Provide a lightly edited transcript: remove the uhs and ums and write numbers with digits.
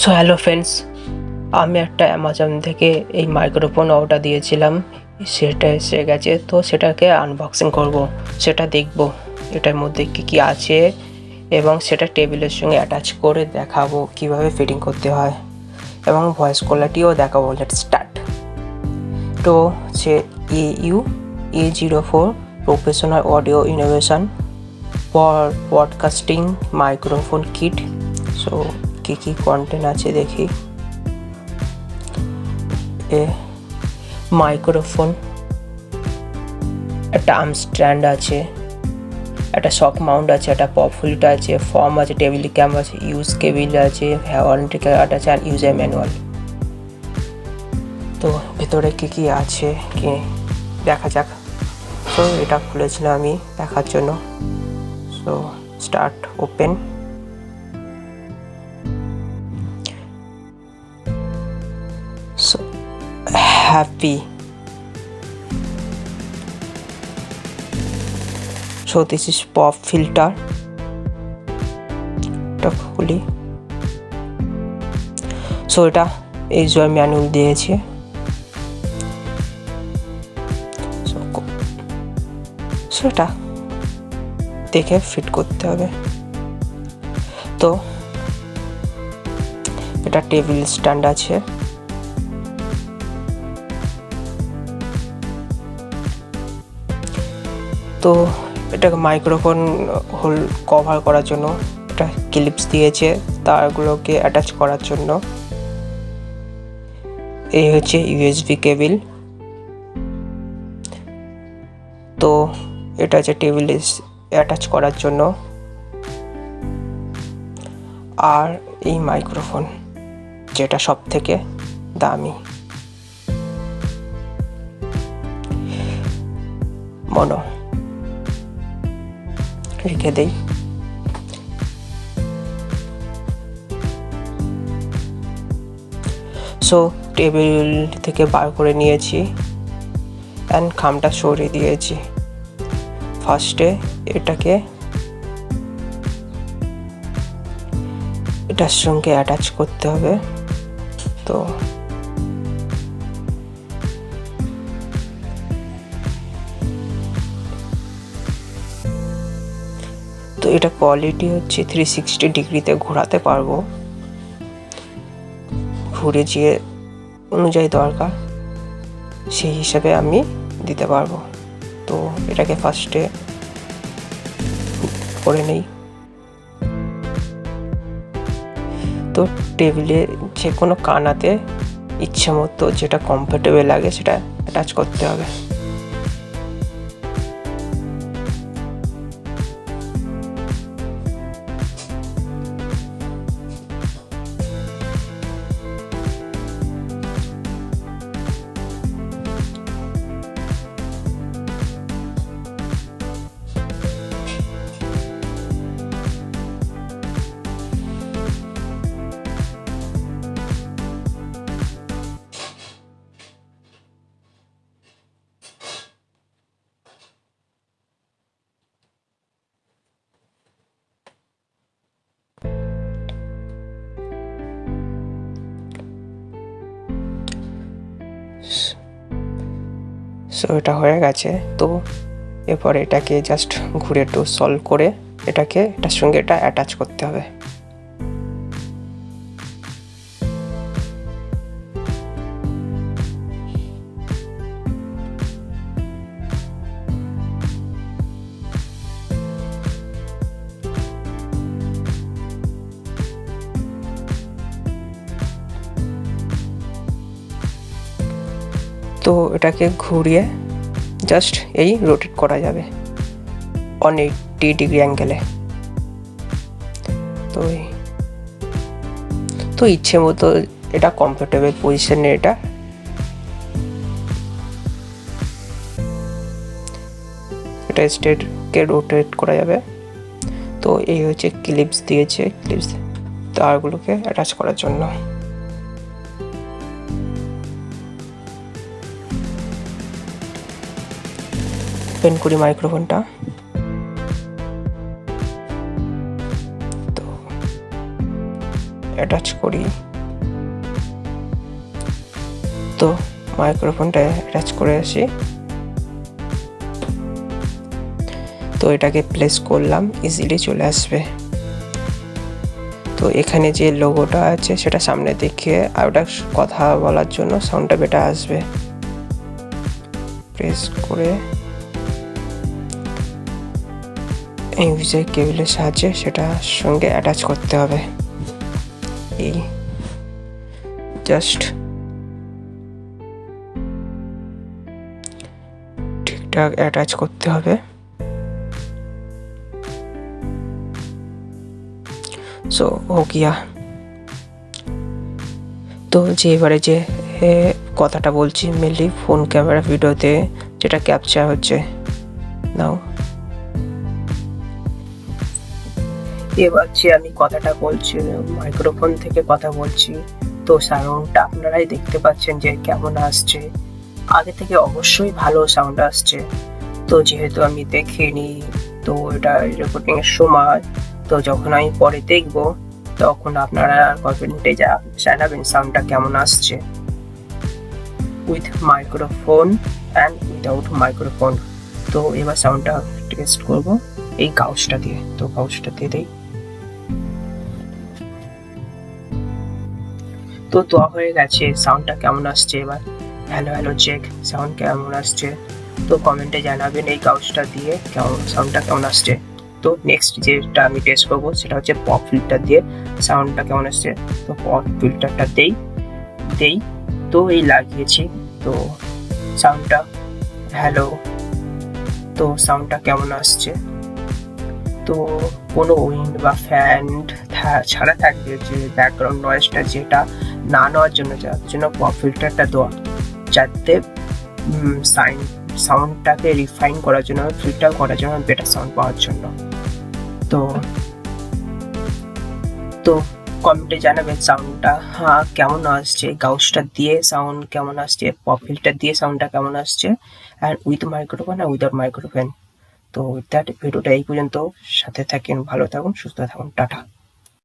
So hello friends, আমি একটা Amazon থেকে এই মাইক্রোফোন অর্ডার দিয়েছিলাম, সেটা এসে গেছে। তো সেটাকে আনবক্সিং করব, সেটা দেখব এটার মধ্যে কী কী আছে এবং সেটা টেবিলের সঙ্গে অ্যাটাচ করে দেখাবো কিভাবে ফিটিং করতে হয় এবং ভয়েস কোয়ালিটিও দেখাবো। Let's start. তো সে AU-A04 professional audio innovation for podcasting microphone kit. So কী কী কন্টেন্ট আছে দেখি। মাইক্রোফোন, একটা আর্ম স্ট্যান্ড আছে, একটা শক মাউন্ট আছে, একটা পপ ফিল্টার আছে, ফর্ম আছে, টেবিল ক্যাম আছে, ইউজ কেবিল আছে, ওয়ারেন্টি কার্ড আছে আর ইউজার ম্যানুয়াল। তো ভেতরে কী কী আছে কি দেখা যাক। সো এটা খুলেছিলাম আমি দেখার জন্য। So start, open. So happy. So this is pop filter. এটা খুলি। সো এটা ইউজার ম্যানুয়াল দিয়েছে। সো এটা দেখে ফিট করতে হবে। তো এটা টেবিল স্ট্যান্ড আছে। তো এটাকে মাইক্রোফোন হোল কভার করার জন্য এটা ক্লিপস দিয়েছে তারগুলোকে অ্যাটাচ করার জন্য। এই হচ্ছে ইউএসবি কেবিল। তো এটা হচ্ছে টেবিলে অ্যাটাচ করার জন্য। আর এই মাইক্রোফোন যেটা সব থেকে দামি, মনো রেখে দেই। সো টেবিল থেকে বার করে নিয়েছি অ্যান্ড খামটা সরিয়ে দিয়েছি। ফার্স্টে এটাকে এটার সঙ্গে অ্যাটাচ করতে হবে। তো তো এটা কোয়ালিটি হচ্ছে 360 ডিগ্রিতে ঘোরাতে পারবো, ঘুরে যে অনুযায়ী দরকার সেই হিসাবে আমি দিতে পারবো। তো এটাকে ফার্স্টে করে নেই। তো টেবিলে যে কোনো কানাতে ইচ্ছে মতো যেটা কমফোর্টেবল লাগে সেটা অ্যাটাচ করতে হবে। সো এটা হয়ে গেছে। তো এরপর এটাকে জাস্ট ঘুরে একটু সলভ করে এটাকে এটার সঙ্গে এটা অ্যাটাচ করতে হবে। তো এটাকে ঘুরিয়ে জাস্ট এই রোটেট করা যাবে 180 ডিগ্রি অ্যাঙ্গেলে। তো ইচ্ছে মতো এটা কমফোর্টেবল পজিশনে এটা স্টেটকে রোটেট করা যাবে। তো এই হচ্ছে ক্লিপস দিয়েছে, ক্লিপস তারগুলোকে অ্যাটাচ করার জন্য। ওপেন করি মাইক্রোফোনটা। তো অ্যাটাচ করি তো মাইক্রোফোনটা অ্যাটাচ করে আসি। তো এটাকে প্লেস করলাম, ইজিলি চলে আসবে। তো এখানে যে লোগোটা আছে সেটা সামনে দেখিয়ে আর ওটা কথা বলার জন্য সাউন্ডটা বেটার আসবে। প্রেস করে ইউএসবি কেবলের সাহায্যে সেটার সঙ্গে অ্যাটাচ করতে হবে। এই জাস্ট ঠিকঠাক অ্যাটাচ করতে হবে। সো ও গিয়া। তো যে এবারে যে কথাটা বলছি মেনলি ফোন ক্যামেরা ভিডিওতে যেটা ক্যাপচার হচ্ছে নাও। এবার যে আমি কথাটা বলছি মাইক্রোফোন থেকে কথা বলছি, তো সাউন্ডটা আপনারাই দেখতে পাচ্ছেন যে কেমন আসছে। আগে থেকে অবশ্যই ভালো সাউন্ড আসছে। তো যেহেতু আমি দেখিনি, তো এটা রেকর্ডিং এর সময়, তো যখন আমি পরে দেখব তখন আপনারা কমেন্টে জানাবেন সাউন্ডটা কেমন আসছে with microphone and without microphone. তো এবার সাউন্ডটা টেস্ট করব এই কাউচটা দিয়ে। তো কাউচটা দিয়ে দেই। তো দেওয়া হয়ে গেছে। সাউন্ডটা কেমন আসছে এবার হ্যালো হ্যালো চেক, সাউন্ড কেমন আসছে তো কমেন্টে জানাবেন এই কাউচটা দিয়ে কেমন সাউন্ডটা কেমন আসছে। তো নেক্সট যেটা আমি টেস্ট করবো সেটা হচ্ছে পপ ফিল্টার দিয়ে সাউন্ডটা কেমন আসছে। তো পপ ফিল্টারটা দেই তো এই লাগিয়েছি। তো সাউন্ডটা হ্যালো, তো সাউন্ডটা কেমন আসছে। তো কোনো উইন্ড বা ফ্যান ছাড়া থাকবে যে ব্যাকগ্রাউন্ড নয়েজটা যেটা না নেওয়ার জন্য, যার জন্য পপ ফিল্টারটা দেওয়া, যাতে সাউন্ডটাকে রিফাইন করার জন্য, ফিল্টার করার জন্য, বেটার সাউন্ড পাওয়ার জন্য। তো তো কমেন্টে জানাবেন সাউন্ডটা কেমন আসছে, কাউচটা দিয়ে সাউন্ড কেমন আসছে, পপ ফিল্টার দিয়ে সাউন্ডটা কেমন আসছে, আর উইথ মাইক্রোফোন আর উইদাউট মাইক্রোফোন। তো দ্যাট ভিডিওটা এই পর্যন্ত। সাথে থাকেন, ভালো থাকুন, সুস্থ থাকুন, টাটা।